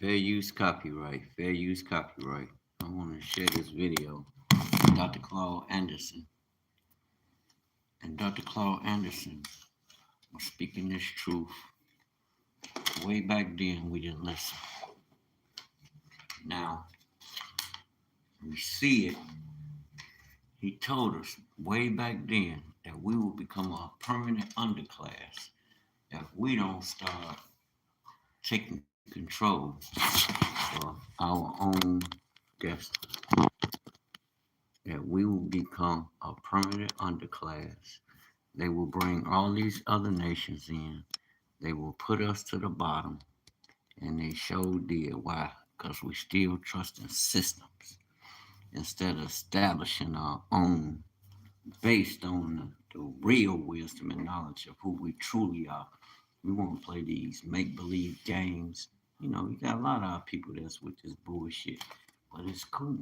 Fair use copyright. Fair use copyright. I want to share this video. Dr. Claude Anderson. And Dr. Claude Anderson was speaking this truth. Way back then, we didn't listen. Now, we see it. He told us way back then that we will become a permanent underclass if we don't start taking control of our own destiny. That we will become a permanent underclass. They will bring all these other nations in. They will put us to the bottom. And they sure did. Why? Because we still trust in systems instead of establishing our own based on the real wisdom and knowledge of who we truly are. We won't play these make-believe games. You know, you got a lot of our people that's with this bullshit. But it's cool.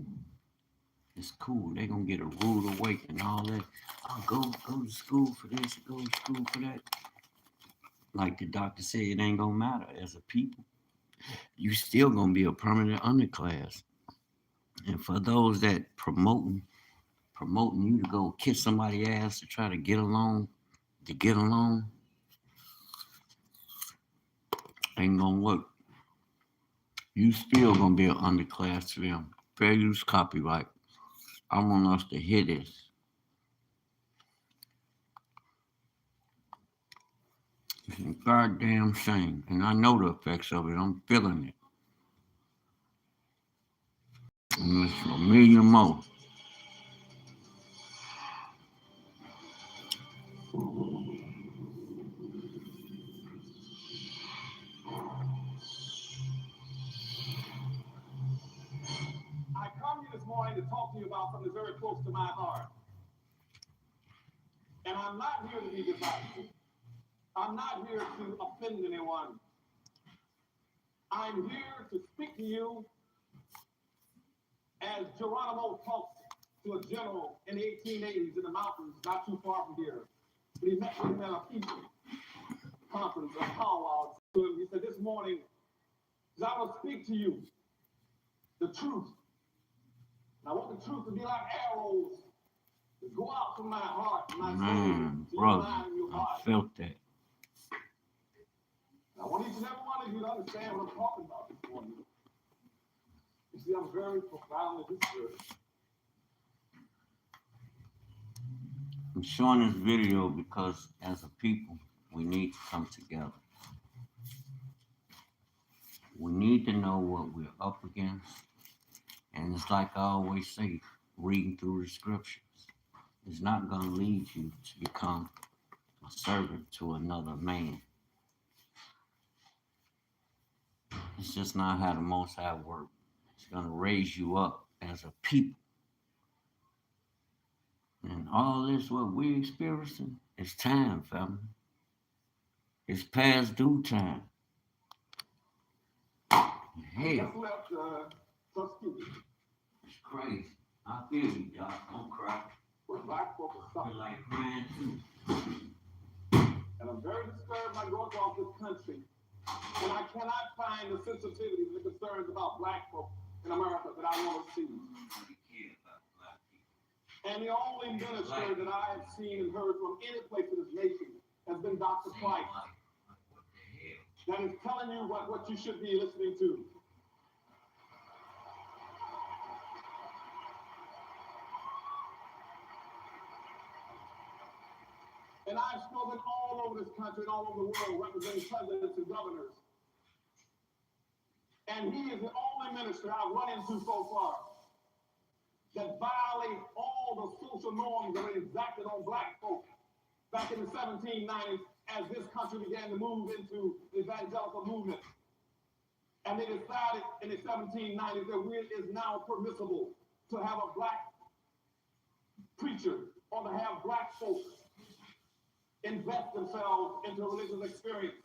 It's cool. They're gonna get a rude awakening, all that. I'll go to school for this, go to school for that. Like the doctor said, it ain't gonna matter as a people. You still gonna be a permanent underclass. And for those that promoting you to go kiss somebody's ass to try to get along, ain't gonna work. You still gonna be an underclass to them. Fair use copyright. I want us to hear this. It's a goddamn shame. And I know the effects of it. I'm feeling it. And it's a million more. I come here this morning to talk to you about something that's very close to my heart. And I'm not here to be divisive. I'm not here to offend anyone. I'm here to speak to you as Geronimo talked to a general in the 1880s in the mountains, not too far from here. But he met with him at a peace conference, a powwow. He said, this morning, I will speak to you the truth. And I want the truth to be like arrows that go out from my heart, my Man, soul, brother, to your I heart. felt that. I want each and every one of you to understand what I'm talking about this morning. You see, I'm very profoundly disturbed. I'm showing this video because as a people, we need to come together. We need to know what we're up against. And it's like I always say, reading through the scriptures is not going to lead you to become a servant to another man. It's just not how the Most High works. It's going to raise you up as a people. And all this, what we're experiencing, it's time, family. It's past due time. Hell. It's crazy. I feel you, Doc. Don't cry. Black folks are I feel like crying too. And I'm very disturbed when I go across this country when I cannot find the sensitivities and the concerns about black folks in America that I want to see. And the only minister that I have seen and heard from any place in this nation has been Dr. Price. That is telling you what you should be listening to. And I've spoken all over this country and all over the world representing presidents and governors. And he is the only minister I've run into so far that violate all the social norms that were exacted on black folk back in the 1790s as this country began to move into the evangelical movement. And they decided in the 1790s that it is now permissible to have a black preacher or to have black folks invest themselves into a religious experience.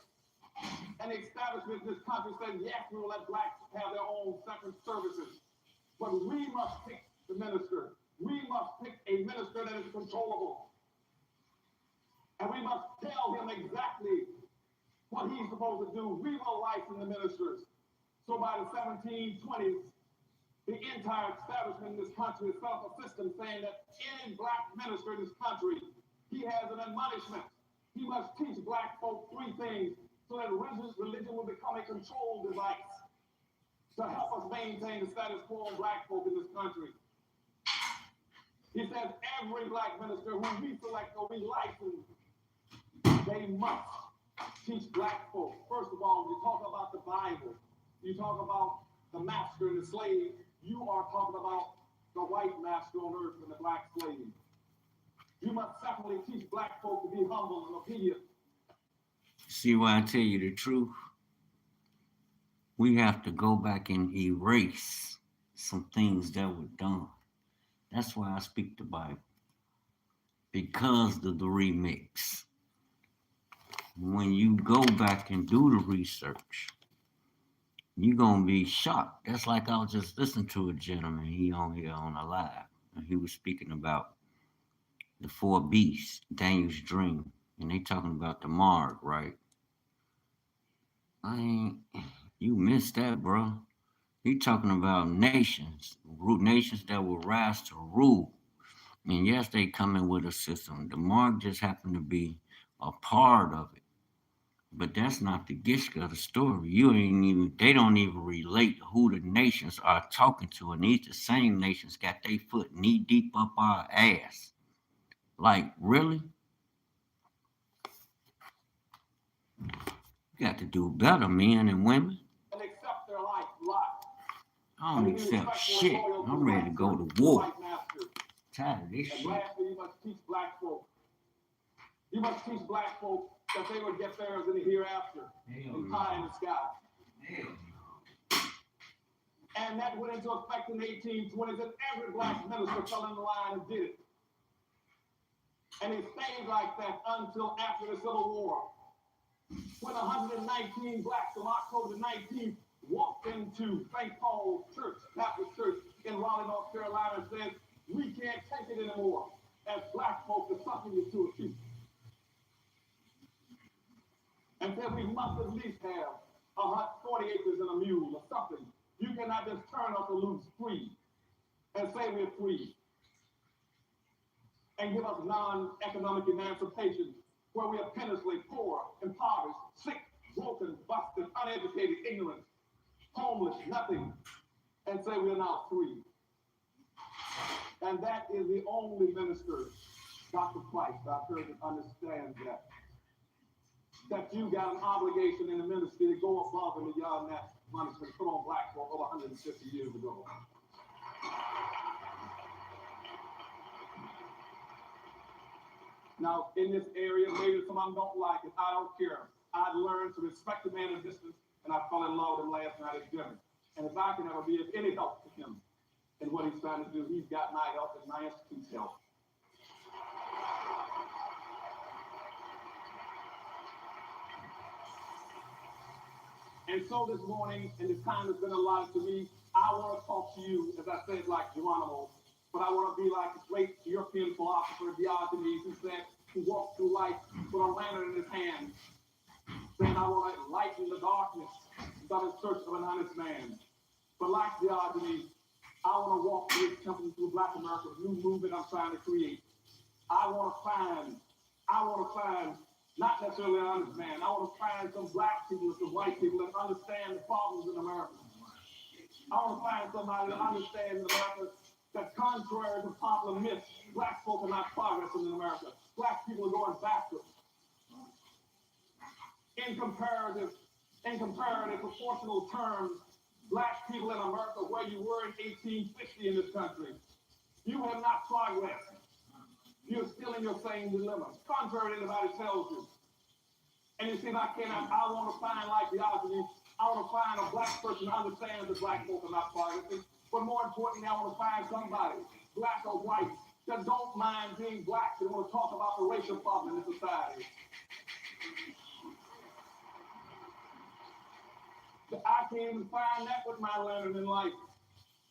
And the establishment in this country said, yes, we will let blacks have their own separate services. But we must pick the minister. We must pick a minister that is controllable. And we must tell him exactly what he's supposed to do. We will license the ministers. So by the 1720s, the entire establishment in this country set up a system saying that any black minister in this country, he has an admonishment. He must teach black folk three things so that religion will become a control device to help us maintain the status quo of black folk in this country. He says every black minister who we select or we license, they must teach black folk. First of all, when you talk about the Bible, you talk about the master and the slave, you are talking about the white master on earth and the black slave. You must secondly teach black folk to be humble and obedient. See why I tell you the truth? We have to go back and erase some things that were done. That's why I speak the Bible. Because of the remix. When you go back and do the research, you're going to be shocked. That's like I was just listening to a gentleman, he on here on a live, and he was speaking about the four beasts, Daniel's dream, and they talking about the mark, right? You missed that, bro. He talking about nations that will rise to rule. And yes, they come in with a system. The mark just happened to be a part of it. But that's not the gist of the story. They don't even relate who the nations are talking to. And these the same nations got their foot knee deep up our ass. Like, really? You got to do better, men and women. And accept their lot. I don't accept shit. I'm ready to go to war. Tired of this shit. And lastly, you must teach black folk. You must teach black folk that they would get theirs in the hereafter, in pie in the sky. And that went into effect in the 1820s, and every black minister fell in the line and did it. And it stayed like that until after the Civil War, when 119 blacks on October 19th walked into St. Paul's Church, Baptist Church in Raleigh, North Carolina, and said, "We can't take it anymore. As black folks, there's something to it. And said we must at least have 40 acres and a mule or something. You cannot just turn us loose free and say we're free and give us non-economic emancipation where we are pennilessly poor, impoverished, sick, broken, busted, uneducated, ignorant, homeless, nothing, and say we're now free." And that is the only minister, Dr. Price, I've heard that understands that you got an obligation in the ministry to go above and beyond that money was put on black folk over 150 years ago. Now, in this area, maybe some of them don't like it. I don't care. I learned to respect the man at distance, and I fell in love with him last night at dinner. And if I can ever be of any help to him in what he's trying to do, he's got my help and my institute's help. And so this morning, and the time has been allotted to me, I want to talk to you, as I said, like Geronimo, but I want to be like the great European philosopher Diogenes, who walked through life with a lantern in his hand, saying, "I want to lighten the darkness that is in search of an honest man." But like Diogenes, I want to walk through this temple through Black America, the new movement I'm trying to create. I want to find not necessarily an honest man. I want to find some black people and some white people that understand the problems in America. I want to find somebody that understands in America that contrary to popular myths, black folk are not progressing in America. Black people are going backwards. In comparative proportional terms, black people in America, where you were in 1860 in this country, you have not progressed. You're still in your same dilemma, contrary to anybody tells you. And you see, I want to find, like Diogenes, I want to find a black person who understands that black folk are not progressing. But more importantly, I want to find somebody, black or white, that don't mind being black and want to talk about the racial problem in society. I can't even find that with my learning in life.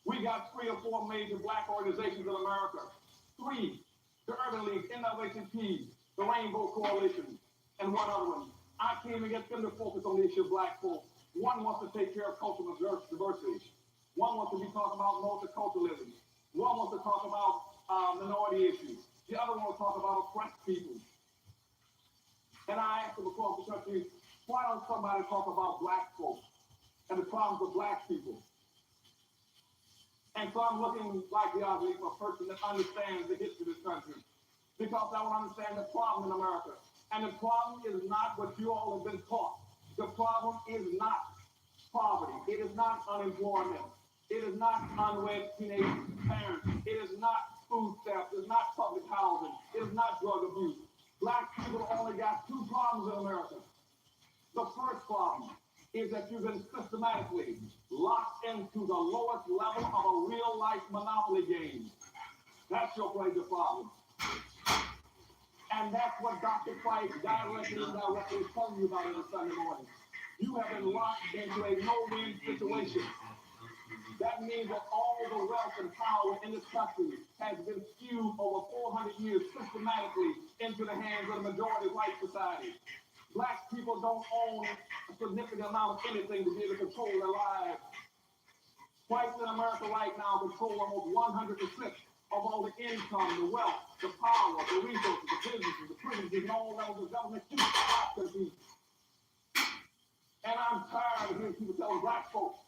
We got 3 or 4 major black organizations in America. 3, the Urban League, NAACP, the Rainbow Coalition, and one other one. I can't even get them to focus on the issue of black folks. One wants to take care of cultural diversity. One wants to be talking about multiculturalism. One wants to talk about minority issues. The other one wants to talk about oppressed people. And I asked them across the country, why don't somebody talk about black folks and the problems of black people? And so I'm looking like the obvious for a person that understands the history of this country, because I want to understand the problem in America. And the problem is not what you all have been taught. The problem is not poverty. It is not unemployment. It is not unwed teenage parents. It is not food theft. It is not public housing. It is not drug abuse. Black people only got two problems in America. The first problem is that you've been systematically locked into the lowest level of a real-life monopoly game. That's your major problem. And that's what Dr. Price directly and indirectly is telling you about every Sunday morning. You have been locked into a no-win situation. That means that all the wealth and power in this country has been skewed over 400 years systematically into the hands of the majority white society. Black people don't own a significant amount of anything to be able to control their lives. Whites in America right now control almost 100% of all the income, the wealth, the power, the resources, the businesses, the privileges, and all levels of government. And I'm tired of hearing people telling black folks,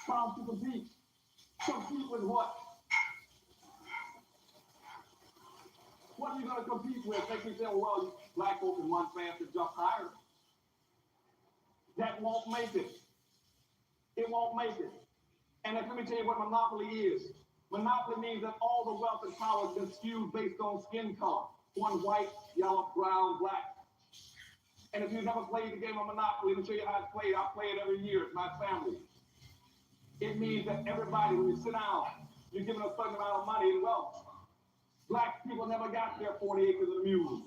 trying to compete. Compete with what? What are you going to compete with? They keep saying, well, black folks can run faster, jump higher. That won't make it. It won't make it. And let me tell you what monopoly is. Monopoly means that all the wealth and power has been skewed based on skin color. One white, yellow, brown, black. And if you've never played the game of Monopoly, let me show you how it's played. I play it every year. It's my family. It means that everybody, when you sit down, you're given a certain amount of money and wealth. Black people never got their 40 acres of the mule.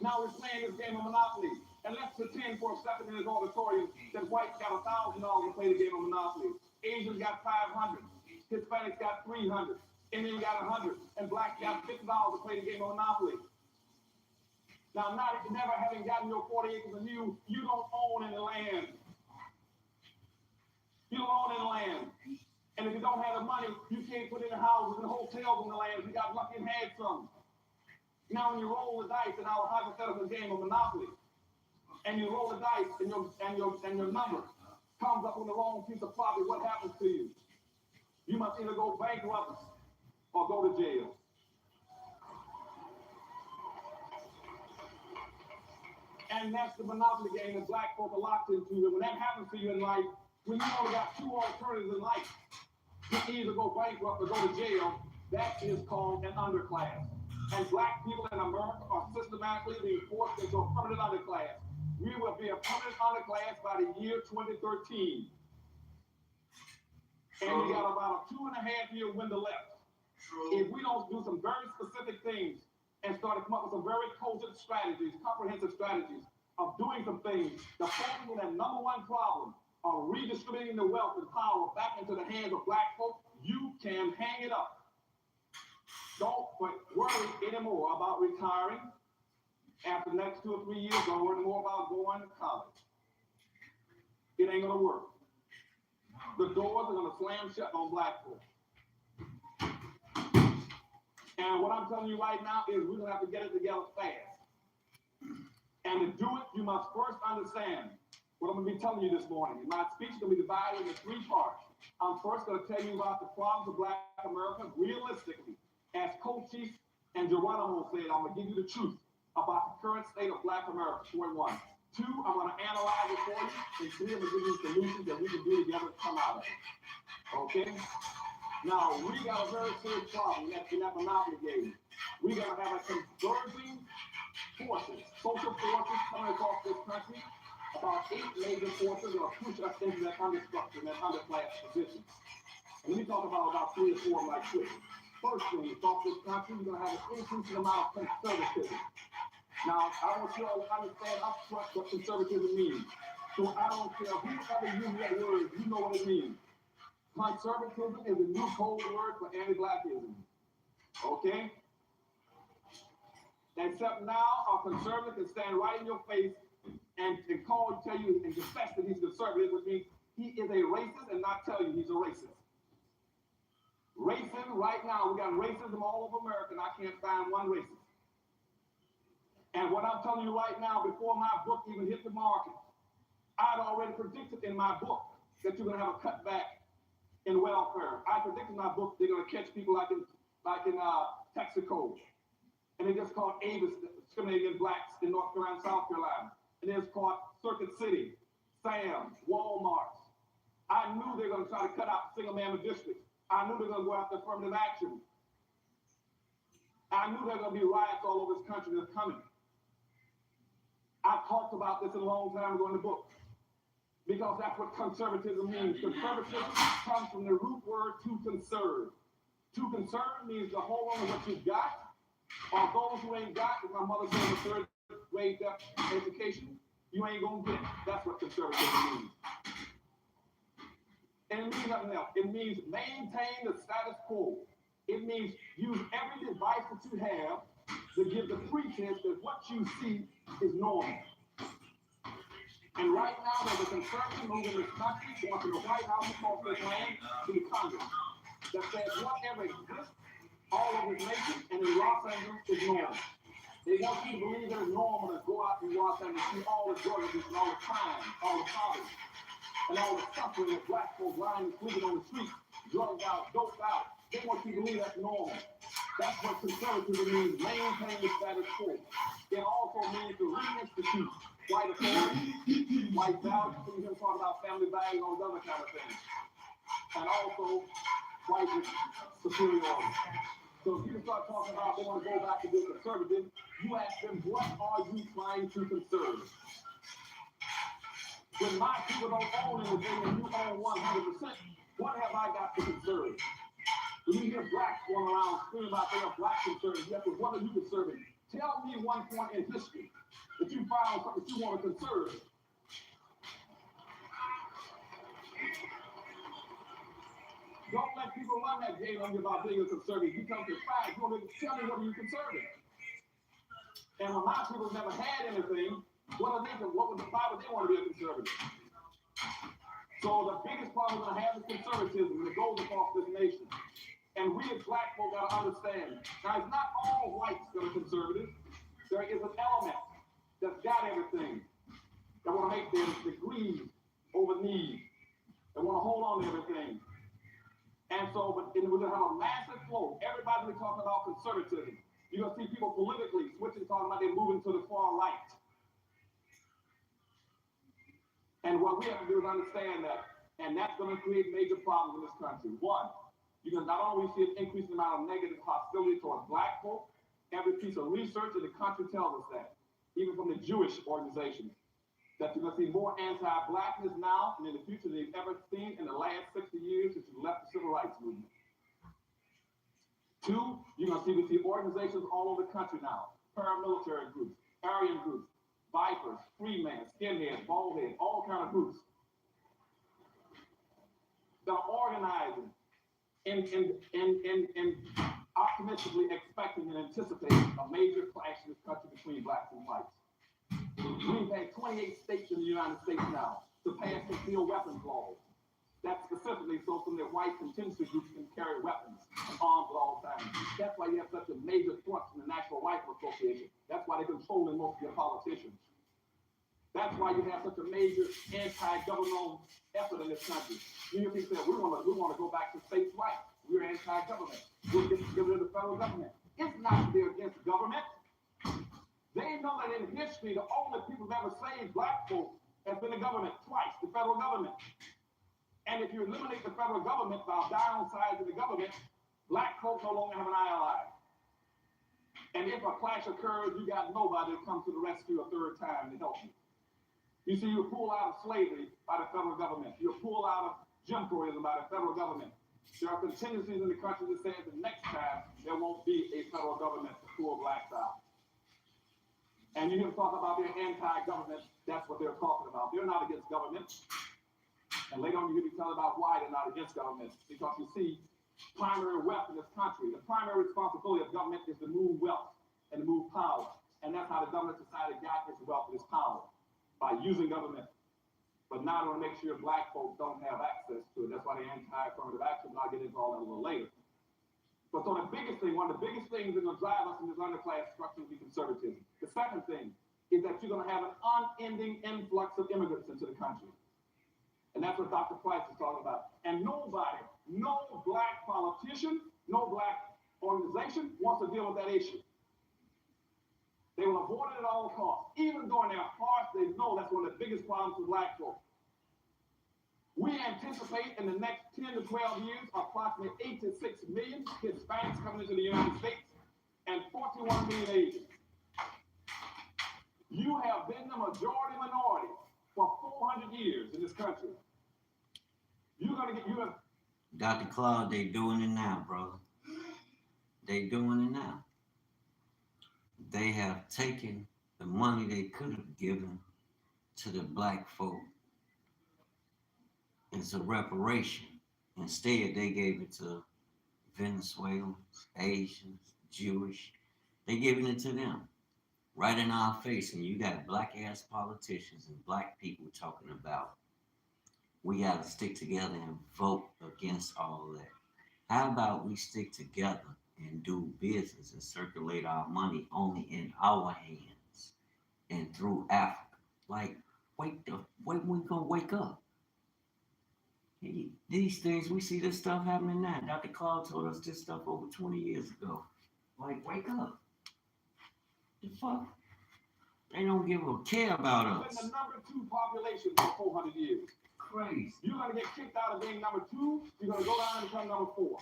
Now we're playing this game of Monopoly. And let's pretend for a second in this auditorium that whites got $1,000 to play the game of Monopoly. Asians got $500. Hispanics got $300. Indians got $100. And blacks got $50 to play the game of Monopoly. Now, never having gotten your 40 acres of mule, you don't own any land. You don't own any land. And if you don't have the money, you can't put any houses and hotels on the land if you got lucky and had some. Now, when you roll the dice in our hypothetical game of Monopoly, and you roll the dice and your number comes up on the wrong piece of property, what happens to you? You must either go bankrupt or go to jail. And that's the monopoly game that black folk are locked into. And when that happens to you in life, when you only got two alternatives in life, you either go bankrupt or go to jail, that is called an underclass. And black people in America are systematically being forced into a permanent underclass. We will be a permanent underclass by the year 2013. And we got about a 2.5-year window left. If we don't do some very specific things and start to come up with some very cogent strategies, comprehensive strategies of doing some things, the focus on that number one problem of redistributing the wealth and power back into the hands of black folks, you can hang it up. Don't worry anymore about retiring. After the next 2 or 3 years, don't worry more about going to college. It ain't gonna work. The doors are gonna slam shut on black folks. And what I'm telling you right now is we're gonna have to get it together fast. And to do it, you must first understand what I'm gonna be telling you this morning. My speech is gonna be divided into 3 parts. I'm first gonna tell you about the problems of black America realistically. As Cochise and Geronimo said, I'm gonna give you the truth about the current state of black America, point 1. 2, I'm gonna analyze it for you, and 3, I'm gonna give you solutions that we can do together to come out of it. Okay? Now, we got a very serious problem in that monopoly game. We gotta have a converging forces, social forces coming across this country. About 8 major forces that will push us into that understructure, that underclass position. And let me talk about 3 or 4 like this. First thing, across this country, you're gonna have an increasing amount of conservatism. Now, I want you all to understand up front what conservatism means. So I don't care whoever uses that word, you know what it means. Conservatism is a new code word for anti-blackism. Okay? Except now, a conservative can stand right in your face and tell you and confess that he's conservative, which means he is a racist and not tell you he's a racist. Racism, right now, we got racism all over America, and I can't find one racist. And what I'm telling you right now, before my book even hit the market, I'd already predicted in my book that you're going to have a cutback in welfare. I predicted in my book they're going to catch people like in Texaco, and they just caught Avis discriminating against blacks in North Carolina, South Carolina, and they just caught Circuit City, Sam's, Walmart. I knew they were going to try to cut out single-man districts. I knew they were going to go after affirmative action. I knew there were going to be riots all over this country that's coming. I talked about this a long time ago in the book, because that's what conservatism means. Conservatism comes from the root word to conserve. To conserve means to hold on to what you've got, or those who ain't got, as my mother said in the third grade education, you ain't gonna get it. That's what conservatism means. And it means nothing else. It means maintain the status quo. It means use every device that you have to give the pretense that what you see is normal. And right now, there's a conservative movement in this country, going from the White House across this land to the Congress, that says whatever exists all over this nation and in Los Angeles is normal. They want you to believe that it's normal to go out in Los Angeles and see all the drug abuse and all the crime, all the poverty, and all the suffering of black folks lying and sleeping on the street, drugged out, doped out. They want you to believe that's normal. That's what conservatism means, maintain the status quo. It also means to reinstitute white authority, white values, so you can talk about family values and all those other kind of things. And also white superiority. So if you start talking about they want to go back to being conservative, you ask them, what are you trying to conserve? When my people don't own anything and you own 100%, what have I got to conserve? When you hear blacks going around screaming about they are black conservatives, you have to, what are you conserving? Tell me one point in history that you found something that you want to conserve. Don't let people run that game on you about being a conservative. You come to fight, you want to tell me what are you conserving. And when my people never had anything, why would they want to be a conservative? So the biggest problem we're going to have is conservatism, and it goes across this nation. And we as black folk got to understand. Now, it's not all whites that are conservative. There is an element that's got everything, that want to make their degrees over need, that want to hold on to everything. And so, but we're going to have a massive flow. Everybody we're talking about conservatism. You're going to see people politically switching, talking about they're moving to the far right. And what we have to do is understand that, and that's going to create major problems in this country. One, you're going to not only see an increasing amount of negative hostility towards black folk, every piece of research in the country tells us that, even from the Jewish organizations, that you're going to see more anti-blackness now and in the future than you've ever seen in the last 60 years since you left the civil rights movement. Two, you're going to see organizations all over the country now, paramilitary groups, Aryan groups, vipers, freemen, skinheads, baldheads, all kind of groups that are organizing and optimistically expecting and anticipating a major clash in this country between blacks and whites. We've had 28 states in the United States now to pass concealed weapons laws. That's specifically so some of the white contingency groups can carry weapons and arms at all times. That's why you have such a major thrust in the National Rifle Association. That's why they're controlling most of your politicians. That's why you have such a major anti-governmental effort in this country. You hear people say, we want to go back to states' rights. We're anti-government. We'll get rid of the federal government. It's not that they're against government. They know that in history, the only people that ever saved black folks has been the government twice, the federal government. And if you eliminate the federal government by downsizing the government, black folks no longer have an ally. And if a clash occurs, you got nobody to come to the rescue a third time to help you. You see, you pull out of slavery by the federal government. You pull out of Jim Crowism by the federal government. There are contingencies in the country that says the next time there won't be a federal government to pull blacks out. And you hear them talk about their anti-government, that's what they're talking about. They're not against government. And later on, you hear me tell about why they're not against government. Because you see, primary wealth in this country, the primary responsibility of government is to move wealth. and to move power. And that's how the dominant society got its wealth and its power, by using government. But now they want to make sure black folks don't have access to it. That's why they're anti-affirmative action. I'll get into all that a little later. But so the biggest thing, one of the biggest things that's going to drive us in this underclass structure will be conservatism. The second thing is that you're going to have an unending influx of immigrants into the country. And that's what Dr. Price is talking about. And nobody, no black politician, no black organization wants to deal with that issue. They will avoid it at all costs. Even though in their hearts they know that's one of the biggest problems for black folks. We anticipate in the next 10 to 12 years approximately 8 to 6 million Hispanics coming into the United States and 41 million Asians. You have been the majority minority for 400 years in this country. You're going to get you. Dr. Claude, they doing it now, brother. They doing it now. They have taken the money they could have given to the black folk as a reparation. Instead, they gave it to Venezuelans, Asians, Jewish. They giving it to them right in our face. And you got black ass politicians and black people talking about we got to stick together and vote against all that. How about we stick together and do business and circulate our money only in our hands and through Africa? Like, when we gonna wake up? These things, we see this stuff happening now. Dr. Claude told us this stuff over 20 years ago. Like, wake up. The fuck? They don't give a care about us. We've been the number 2 population for 400 years. Crazy. You're going to get kicked out of being number 2. You're going to go down and become number 4.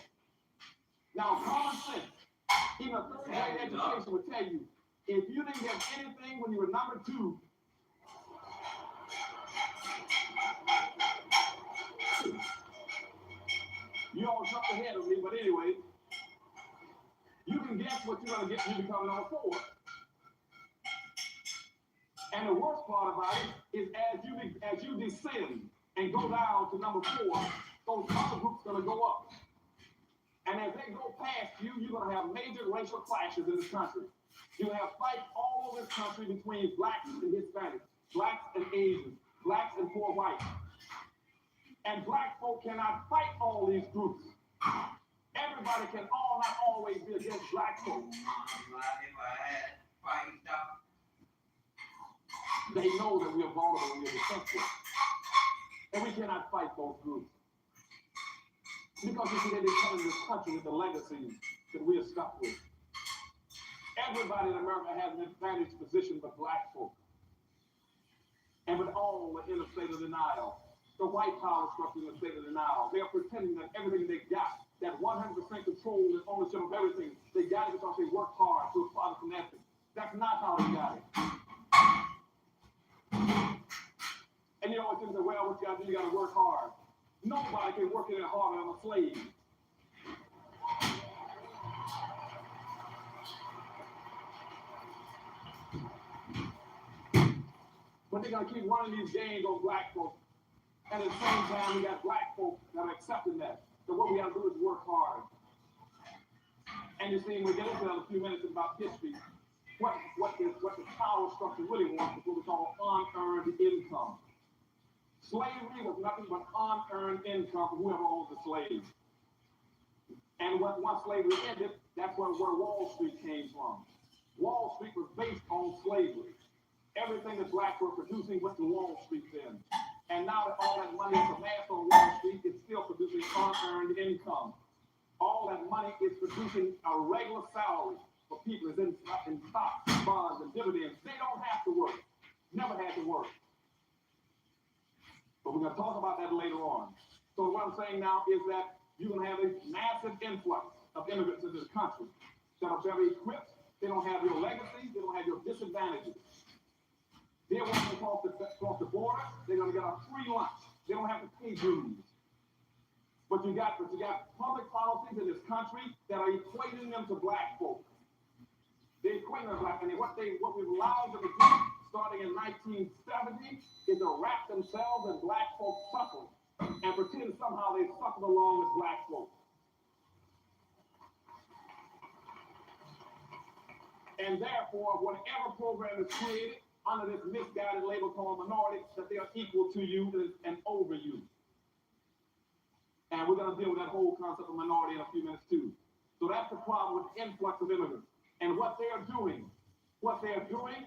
Now, common sense, even a third grade education would tell you, if you didn't get anything when you were number 2, you all jumped ahead of me, but anyway, you can guess what you're going to get when you become number 4. And the worst part about it is as you descend and go down to number 4, those other groups are going to go up. And as they go past you, you're going to have major racial clashes in this country. You're going to have fights all over this country between blacks and Hispanics, blacks and Asians, blacks and poor whites. And black folk cannot fight all these groups. Everybody can not always be against black folk. They know that we are vulnerable and we are defenseless. And we cannot fight those groups. Because you see, they come in this country with the legacies that we are stuck with. Everybody in America has an advantaged position but black folk. And with all in a state of denial. The white power structure in a state of denial. They are pretending that everything they got, that 100% control and ownership of everything, they got it because they worked hard to acquire the ethic. That's not how they got it. And you always think that, well, what you got to do, you got to work hard. Nobody can work any harder than a slave. But they're going to keep running these games on black folks. And at the same time, we got black folks that are accepting that. So what we have to do is work hard. And you see, we'll get into that in a few minutes about history. What the power structure really wants is what we call unearned income. Slavery was nothing but unearned income from whoever owns the slave. And once slavery ended, that's where Wall Street came from. Wall Street was based on slavery. Everything that blacks were producing went to Wall Street then. And now that all that money is amassed on Wall Street, it's still producing unearned income. All that money is producing a regular salary for people in stocks, bonds, and dividends. They don't have to work. Never had to work. But we're going to talk about that later on. So what I'm saying now is that you're going to have a massive influx of immigrants into the country that are very equipped. They don't have your legacy. They don't have your disadvantages. They're walking across the border. They're going to get a free lunch. They don't have to pay dues. But you got public policies in this country that are equating them to black folk. They're equating them to black, and what we've allowed them to do, starting in 1970, is to wrap themselves in black folk suffering and pretend somehow they suffered along with black folk. And therefore, whatever program is created under this misguided label called minority, that they are equal to you and over you. And we're going to deal with that whole concept of minority in a few minutes too. So that's the problem with the influx of immigrants. And what they're doing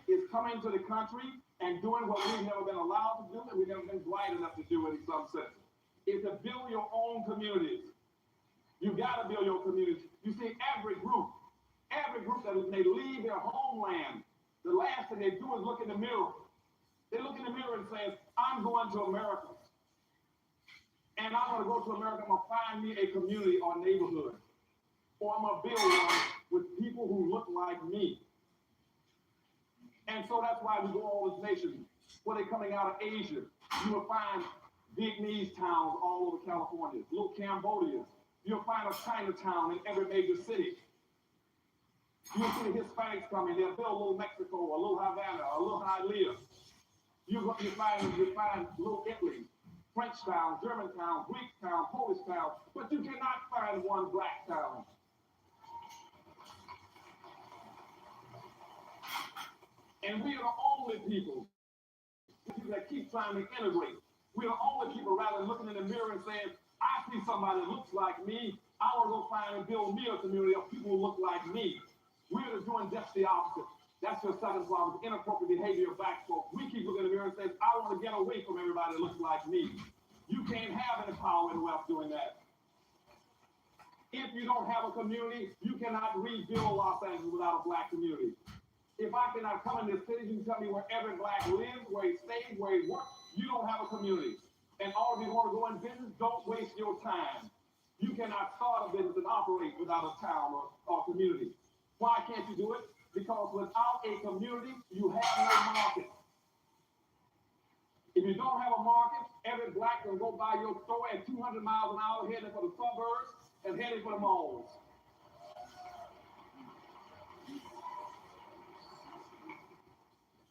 is coming to the country and doing what we've never been allowed to do, and we've never been bright enough to do in some sense, is to build your own communities. You got to build your communities. You see, every group that when they leave their homeland, the last thing they do is look in the mirror. They look in the mirror and say, I'm going to America. And I'm going to go to America. I'm going to find me a community or neighborhood. Or I'm going to build one with people who look like me. And so that's why we go all these nations. When they're coming out of Asia, you will find Vietnamese towns all over California, little Cambodia. You'll find a Chinatown in every major city. You'll see the Hispanics coming. They'll build a little Mexico, a little Havana, a little Hialeah. You find little Italy, French town, German town, Greek town, Polish town, but you cannot find one black town. And we are the only people that keep trying to integrate. We're the only people rather than looking in the mirror and saying, I see somebody that looks like me. I want to go find and build me a community of people who look like me. We're doing just the opposite. That's your second problem, the inappropriate behavior of black folks. We keep looking in the mirror and saying, I want to get away from everybody that looks like me. You can't have any power and wealth doing that. If you don't have a community, you cannot rebuild Los Angeles without a black community. If I cannot come in this city, you can tell me where every black lives, where he stays, where he works. You don't have a community. And all of you want to go in business, don't waste your time. You cannot start a business and operate without a town or community. Why can't you do it? Because without a community, you have no market. If you don't have a market, every black can go by your store at 200 miles an hour heading for the suburbs and heading for the malls.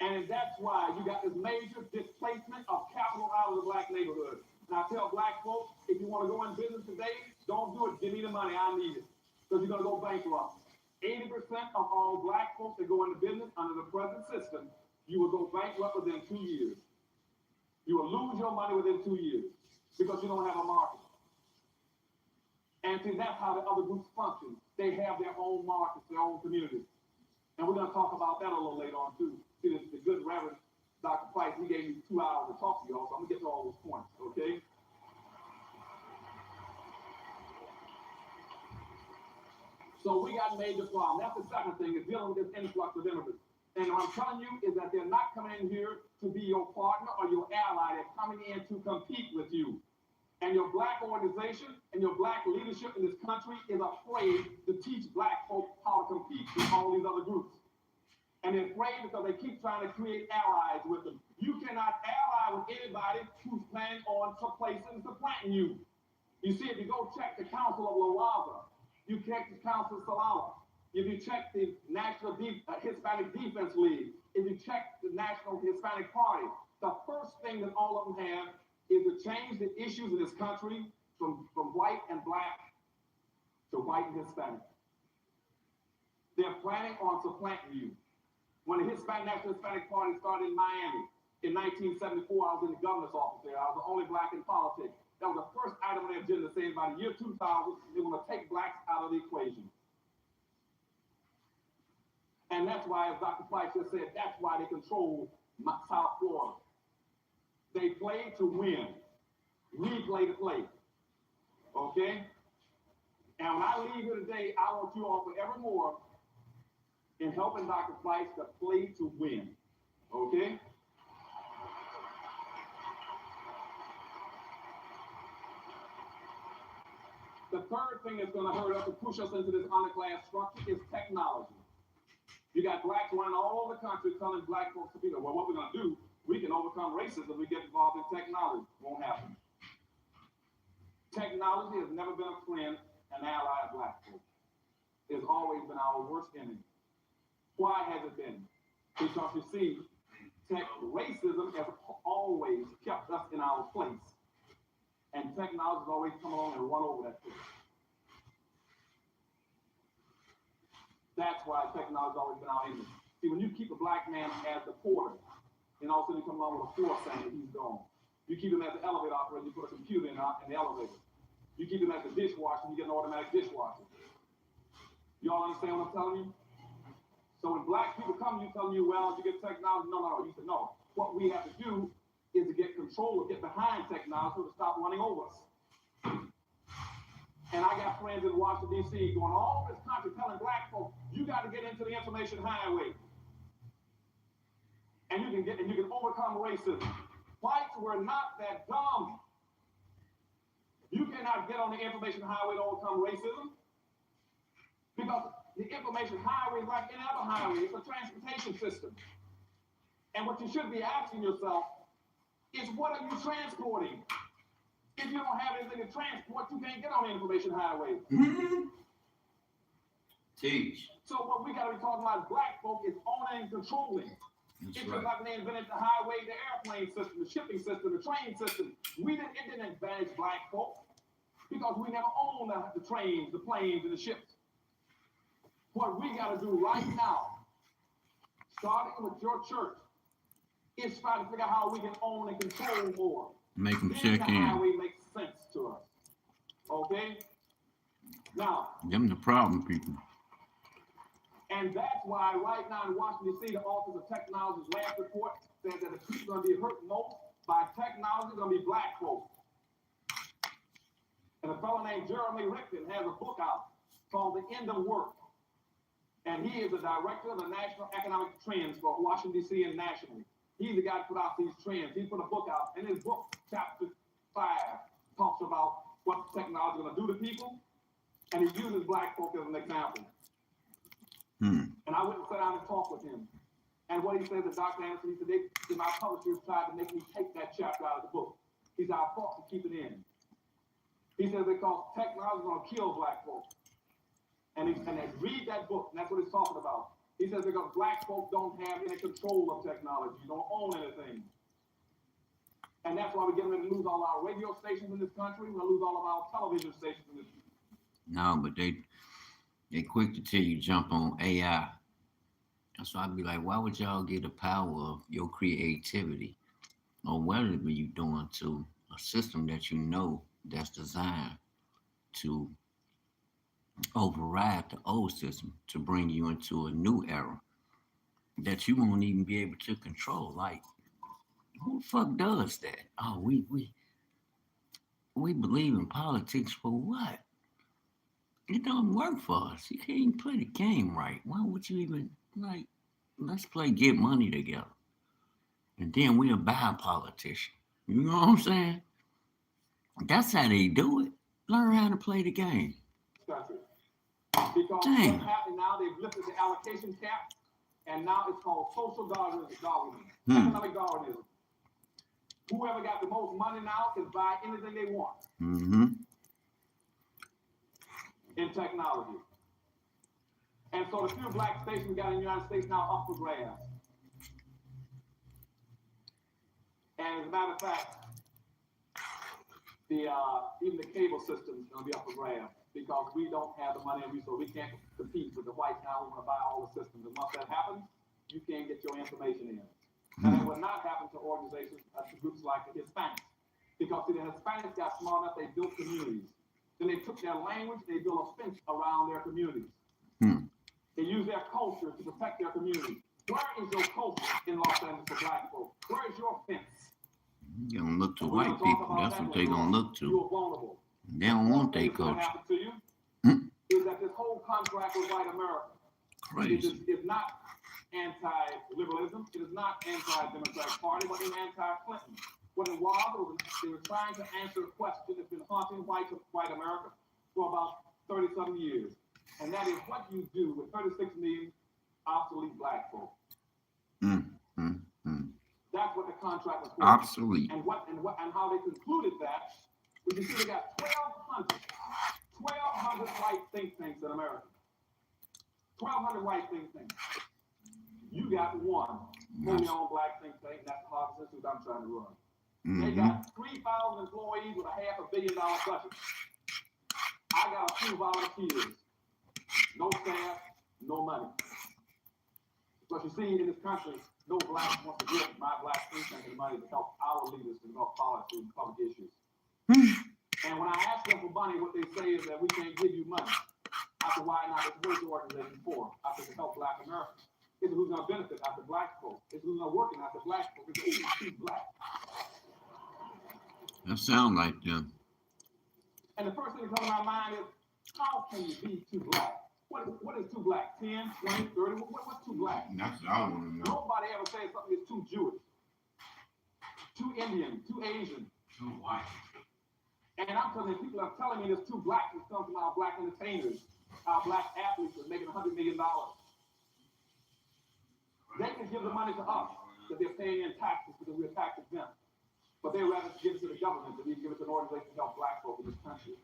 And that's why you got this major displacement of capital out of the black neighborhood. And I tell black folks, if you want to go in business today, don't do it. Give me the money. I need it. Because you're going to go bankrupt. 80% of all black folks that go into business under the present system, you will go bankrupt within 2 years. You will lose your money within 2 years because you don't have a market. And see, that's how the other groups function. They have their own markets, their own communities. And we're going to talk about that a little later on, too. See, the good Reverend Dr. Price, he gave me 2 hours to talk to y'all, so I'm going to get to all those points, okay? So we got a major problem. That's the second thing, is dealing with this influx of immigrants. And what I'm telling you is that they're not coming in here to be your partner or your ally. They're coming in to compete with you. And your black organization and your black leadership in this country is afraid to teach black folks how to compete with all these other groups. And they're afraid because they keep trying to create allies with them. You cannot ally with anybody who's planning on supplanting and supplanting you. You see, if you go check the Council of La Raza, you check the Council of Salala, if you check the National Hispanic Defense League, if you check the National Hispanic Party, the first thing that all of them have is to change the issues in this country from white and black to white and Hispanic. They're planning on supplanting you. When the National Hispanic Party started in Miami in 1974, I was in the governor's office there. I was the only black in politics. That was the first item on the agenda, saying by the year 2000, they were going to take blacks out of the equation. And that's why, as Dr. Price just said, that's why they control South Florida. They play to win. We play to play. Okay? And when I leave here today, I want you all forevermore in helping Dr. Price to play to win. Okay? The third thing that's going to hurt us and push us into this underclass structure is technology. You got blacks running all over the country telling black folks to be there. Well, what we're going to do, we can overcome racism if we get involved in technology. Won't happen. Technology has never been a friend and ally of black folks. It's always been our worst enemy. Why has it been? Because you see, racism has always kept us in our place. And technology has always come along and run over that place. That's why technology's always been our enemy. See, when you keep a black man as the porter, and all of a sudden you come along with a force saying he's gone. You keep him as the elevator operator, you put a computer in the elevator. You keep him as the dishwasher, you get an automatic dishwasher. You all understand what I'm telling you? So when black people come, you telling you, well, you get technology. No. You said, no. What we have to do is to get control or get behind technology to stop running over us. And I got friends in Washington, D.C. going all over this country telling black folks, you got to get into the information highway. And you can overcome racism. Whites were not that dumb. You cannot get on the information highway to overcome racism. Because the information highway is like any other highway. It's a transportation system. And what you should be asking yourself is, what are you transporting? If you don't have anything to transport, you can't get on the information highway. Teach. So what we got to be talking about as black folk is owning and controlling. It's just like they invented the highway, the airplane system, the shipping system, the train system. It didn't advantage black folk because we never owned the trains, the planes, and the ships. What we got to do right now, starting with your church, is try to figure out how we can own and control more. Make them then check the in. highway makes sense to us. Okay? Now, Them the problem people. and that's why right now in Washington, D.C., the Office of Technology's last report says that the people going to be hurt most by technology are going to be black folks. And a fellow named Jeremy Rickton has a book out called The End of Work. And he is the director of the National Economic Trends for Washington, D.C. and nationally. He's the guy that put out these trends. He put a book out. And his book, chapter 5, talks about what technology is going to do to people. And he uses black folk as an example. And I went and sat down and talked with him. And what he said to Dr. Anderson, he said, my publishers tried to make me take that chapter out of the book. He said, I fought to keep it in. He said, because technology is going to kill black folks. And they read that book, and that's what he's talking about. He says because black folks don't have any control of technology, you don't own anything. And that's why we're getting ready to lose all our radio stations in this country. We're going to lose all of our television stations in this country. No, but they quick to tell you jump on AI. So I'd be like, why would y'all get the power of your creativity or whatever you're doing to a system that you know that's designed to override the old system to bring you into a new era that you won't even be able to control? Like, who the fuck does that? Oh, we believe in politics for what? It don't work for us. You can't even play the game right. Why would you even, like, let's play get money together. And then we'll buy a politician. You know what I'm saying? That's how they do it. Learn how to play the game. Because Dang. what's happening now, they've lifted the allocation cap, and now it's called social Darwinism, economic Darwinism. Whoever got the most money now can buy anything they want in technology. And so the few black stations we got in the United States now up for grabs. And as a matter of fact, even the cable system is going to be up for grabs because we don't have the money and resources. We can't compete with the whites now. We want to buy all the systems. And once that happens, you can't get your information in. And it will not happen to organizations, to groups like the Hispanics. Because see, the Hispanics got smart enough, they built communities. Then they took their language, they built a fence around their communities. They used their culture to protect their community. Where is your culture in Los Angeles for black folks? Where is your fence? You're going to look to white people. That's what they're going to look to. You're vulnerable. They don't want their culture. What happened to you is that this whole contract with white America is not anti-liberalism. It is not anti-Democratic Party, but it's anti-Clinton. What it was they were trying to answer a question that's been haunting white America for about 30-something years. And that is what you do with 36 million obsolete black folk. That's what the contract was for. Obsolete. And how they concluded that, was you see they got 1,200 white think tanks in America. 1,200 white think tanks. You got one wholly owned black think tank, and that's the Harvard Institute I'm trying to run. They got 3,000 employees with a $500 million budget. I got a few volunteers. No staff, no money. But you see, in this country, no black wants to give my black think tank the money to help our leaders develop policy and public issues. And when I ask them for money, what they say is that we can't give you money. I said, why not? What is the organization for? I said, to help black Americans. It's who's going to benefit after black folks. It's who's going to work after black folks. It's who's black. That sound like them. And the first thing that comes to my mind is, how can you be too black? What is too black? 10, 20, 30? What's too black? That's what I want to know. Nobody ever says something is too Jewish, too Indian, too Asian, Too white. and I'm telling you, people are telling me there's too black. It's come from our black entertainers, our black athletes are making $100 million. They can give the money to us that they're paying in taxes because we're tax exempt. But they rather give it to the government than give it to an organization to help black folk in this country.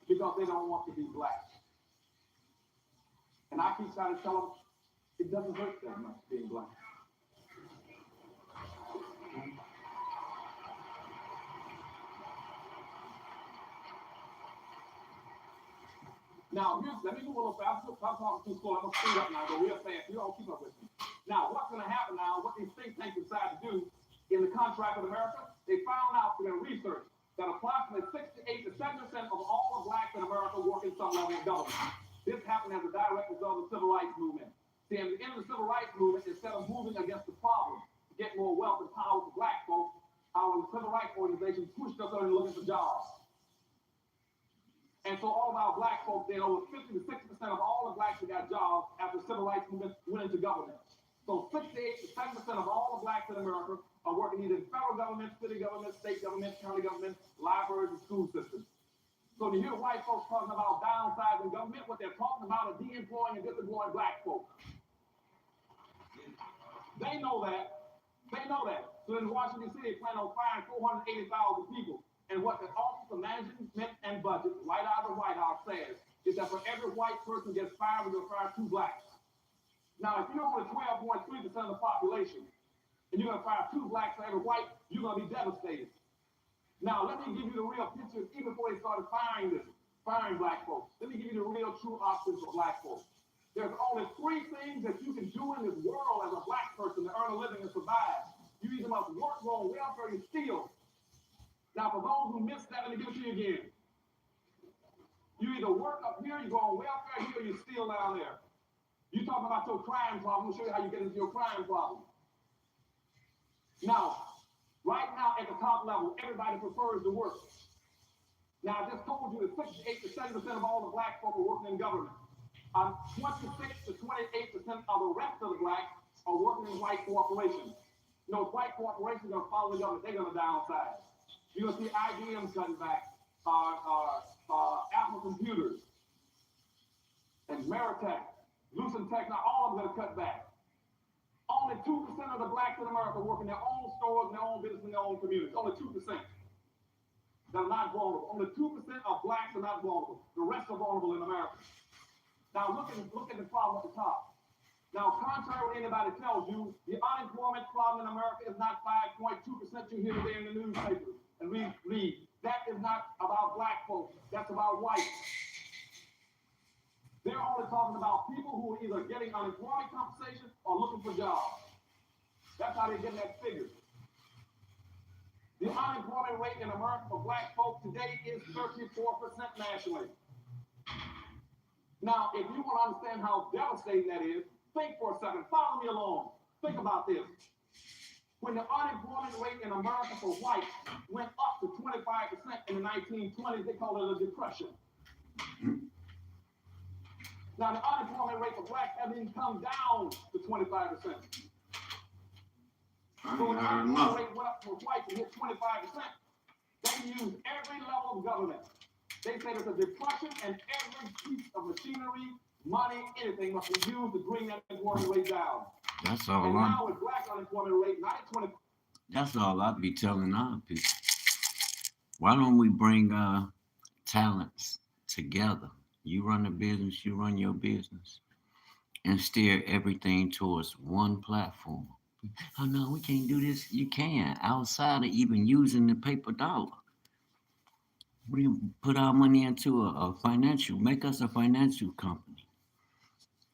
Because they don't want to be black. And I keep trying to tell them, it doesn't hurt that much being black. Now, let me move a little fast. I'm talking too slow. I'm going to speed up now, go real fast. You all keep up with me. Now, what's going to happen now, what these think tanks decide to do in the contract with America, they found out through their research that approximately 68 to 7% of all the blacks in America work in some level of government. This happened as a direct result of the civil rights movement. See, at the end of the civil rights movement, instead of moving against the problem to get more wealth and power for black folks, our civil rights organization pushed us on looking for jobs. And so all of our black folks, then over 50 to 60% of all the blacks that got jobs after the civil rights movement went into government. So 68 to 7% of all the blacks in America are working either in federal government, city government, state government, county government, libraries, and school systems. So to hear white folks talking about downsizing government, what they're talking about is de-employing and disemploying black folks. They know that. They know that. So in Washington D.C., they plan on firing 480,000 people. And what the Office of Management and Budget, right out of the White House, says is that for every white person gets fired, we're going to fire 2 blacks. Now, if you're only 12.3% of the population, and you're going to fire 2 blacks for every white, you're going to be devastated. Now, let me give you the real picture, even before they started firing black folks. Let me give you the real true options for black folks. There's only 3 things that you can do in this world as a black person to earn a living and survive. You either must work, go on welfare, you steal. Now, for those who missed that, let me give it to you again. You either work up here, you go on welfare here, or you steal down there. You talking about your crime problem. I'm going to show you how you get into your crime problem. Now, right now at the top level, everybody prefers to work. Now, I just told you that 68 to 70% of all the black folk are working in government. 26 to 28% of the rest of the blacks are working in white corporations. You know, white corporations are going to follow the government. They're going to downsize. You're going to see IBM cutting back, Apple Computers, and Meritech, Lucent Tech, now all of them are going to cut back. Only 2% of the blacks in America work in their own stores, in their own business, in their own communities. Only 2%. They're not vulnerable. Only 2% of blacks are not vulnerable. The rest are vulnerable in America. Now look at the problem at the top. Now, contrary to what anybody tells you, the unemployment problem in America is not 5.2% you hear today in the newspaper and read. That is not about black folks. That's about whites. They're only talking about people who are either getting unemployment compensation or looking for jobs. That's how they're getting that figure. The unemployment rate in America for black folks today is 34% nationally. Now, if you want to understand how devastating that is, think for a second. Follow me along. Think about this. When the unemployment rate in America for whites went up to 25% in the 1920s, they called it a depression. Now, the unemployment rate for blacks hasn't even come down to 25%. So when the unemployment rate went up for whites and hit 25%, they used every level of government. They said it's a depression and every piece of machinery, money, anything must be used to bring that unemployment rate down. That's all. And now with black unemployment rate, not at 20. That's all I be telling our people. Why don't we bring talents together? You run a business, you run your business, and steer everything towards one platform. Oh no, we can't do this. You can, outside of even using the paper dollar. We put our money into a financial, make us a financial company.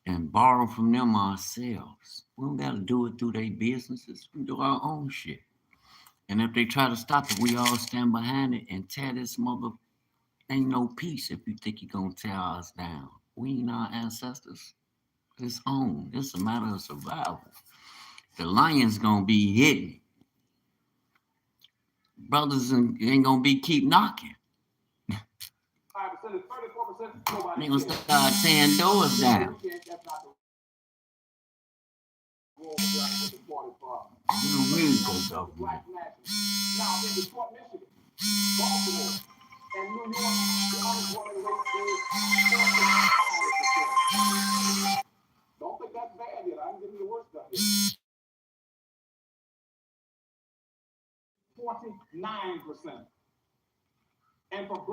and borrow from them ourselves. We don't gotta do it through their businesses. We do our own shit. And if they try to stop it, we all stand behind it and tear this mother. Ain't no peace if you think you're gonna tear us down. We ain't our ancestors. It's on. It's a matter of survival. The lion's gonna be hitting. Brothers ain't gonna be keep knocking. 5% is 34%. Nobody They gonna cares. start tearing doors down. That's not the role of black with the 44. You don't really go government. Black nationalists. Now in Detroit, Michigan, Baltimore, and New York, the unemployment rate is 45%. Don't think that's bad yet. I'm getting the worst stuff here. 49%. And for